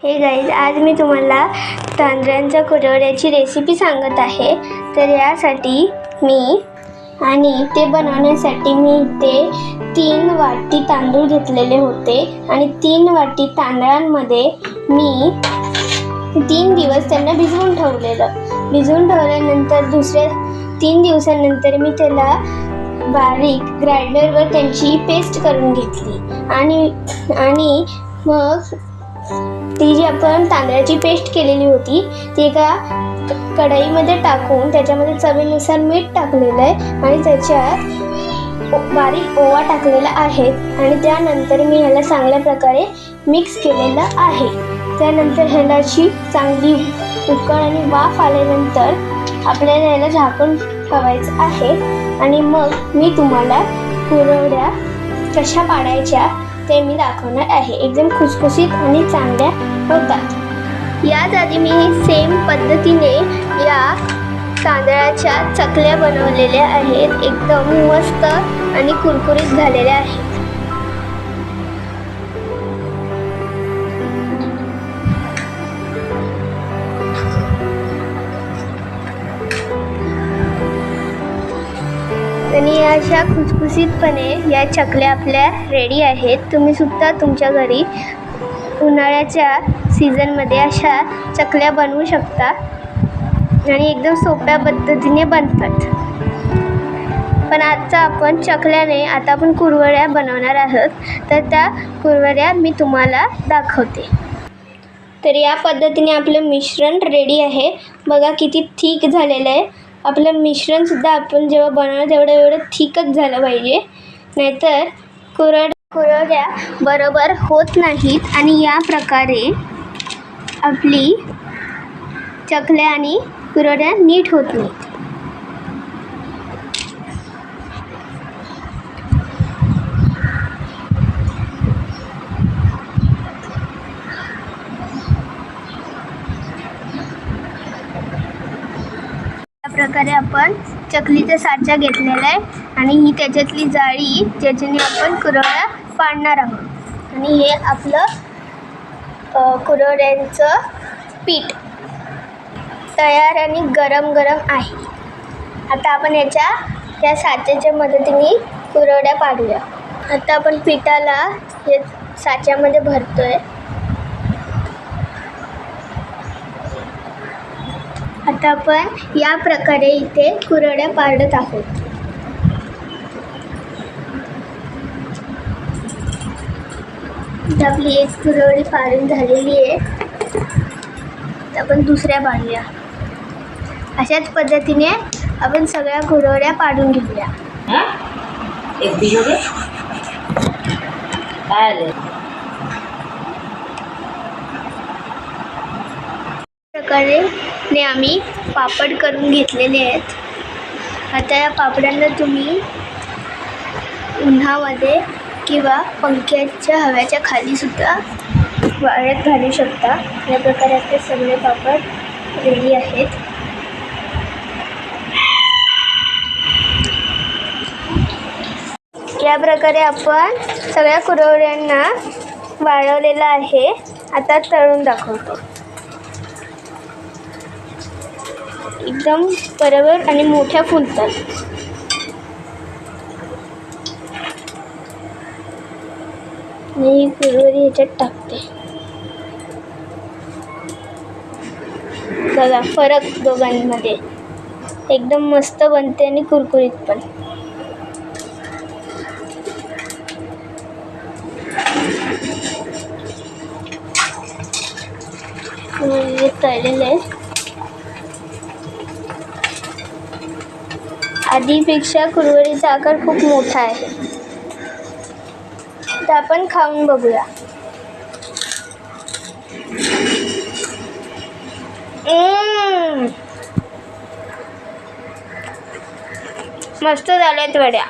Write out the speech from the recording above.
हे गाईज, आज मी तुम्हाला तांदळांच्या कुरवड्याची रेसिपी सांगत आहे. तर यासाठी आणि ते बनवण्यासाठी मी इथे 3 वाटी तांदूळ घेतलेले होते आणि 3 वाटी तांदळांमध्ये मी 3 दिवस त्यांना भिजवून ठेवल्यानंतर दुसऱ्या 3 दिवसांनंतर मी त्याला बारीक ग्राइंडरवर त्यांची पेस्ट करून घेतली आणि मग ती जी आपण तांदळाची पेस्ट केलेली होती ती एका कढईमध्ये टाकून त्याच्यामध्ये चवीनुसार मीठ टाकलेलं आहे आणि त्याच्यात बारीक ओवा टाकलेला आहे आणि त्यानंतर मी ह्याला चांगल्या प्रकारे मिक्स केलेलं आहे. त्यानंतर ह्यालाची चांगली उकळ आणि वाफ आल्यानंतर आपल्याला ह्याला झाकून ठेवायचं आहे आणि मग मी तुम्हाला कुरवड्या कशा पाडायच्या ते मी दाखवणार आहे. एकदम खुसखुशीत आणि चांगल्या होतात. याच आधी मी सेम पद्धतीने या तांदळाच्या चकल्या बनवलेल्या आहेत. एकदम मस्त आणि कुरकुरीत झालेल्या आहेत. आणि अशा खुसखुशीतपणे या चकल्या आपल्या रेडी आहेत. तुम्ही सुद्धा तुमच्या घरी उन्हाळ्याच्या सीझनमध्ये अशा चकल्या बनवू शकता आणि एकदम सोप्या पद्धतीने बनतात. पण आता आपण कुरवड्या बनवणार आहोत. तर त्या कुरवड्या मी तुम्हाला दाखवते. तर या पद्धतीने आपलं मिश्रण रेडी आहे. बघा किती थिक झालेलं आहे. आपलं मिश्रणसुद्धा आपण जेव्हा बनवलं तेवढं एवढं थिकच झालं पाहिजे, नाहीतर कुरवड्या बरोबर होत नाहीत आणि या प्रकारे आपली चकल्या आणि कुरवड्या नीट होत नाहीत. प्रकारे आपण चकलीचा साचा घेतलेला आहे आणि ही त्याच्यातली जाळी ज्याच्याने आपण कुरवड्या पाडणार आहोत. आणि हे आपलं कुरवड्यांचं पीठ तयार आणि गरम आहे. आता आपण या साच्याच्या मदतीने कुरवड्या पाडूया. आता आपण पिठाला हे साच्यामध्ये भरतोय. आता आपण या प्रकारे इथे कुरवड्या पाडत आहोत. आपली एक कुरवडी पाडून झालेली आहे. आपण दुसऱ्या पाडूया. अशाच पद्धतीने आपण सगळ्या कुरवड्या पाडून घेऊया. प्रकारे आम्ही पापड करून घेतलेले आहेत. आता या पापडांना तुम्ही उन्हामध्ये किंवा पंख्याच्या हव्याच्या खाली सुद्धा वाळत घालू शकता. या प्रकारे आपले सगळे पापड रेडी आहेत. या प्रकारे आपण सगळ्या कुरवड्यांना वाळवलेलं आहे. आता तळून दाखवतो. एकदम बरोबर आणि मोठ्या फुलतात. मी कुरवडी ह्याच्यात टाकते. बघा फरक दोघांमध्ये. एकदम मस्त बनते आणि कुरकुरीत पण. तळलेले आहे. आधीपेक्षा कुरवडीचा आकार खूप मोठा आहे. तर आपण खाऊन बघूया. मस्त झाल्यात वड्या.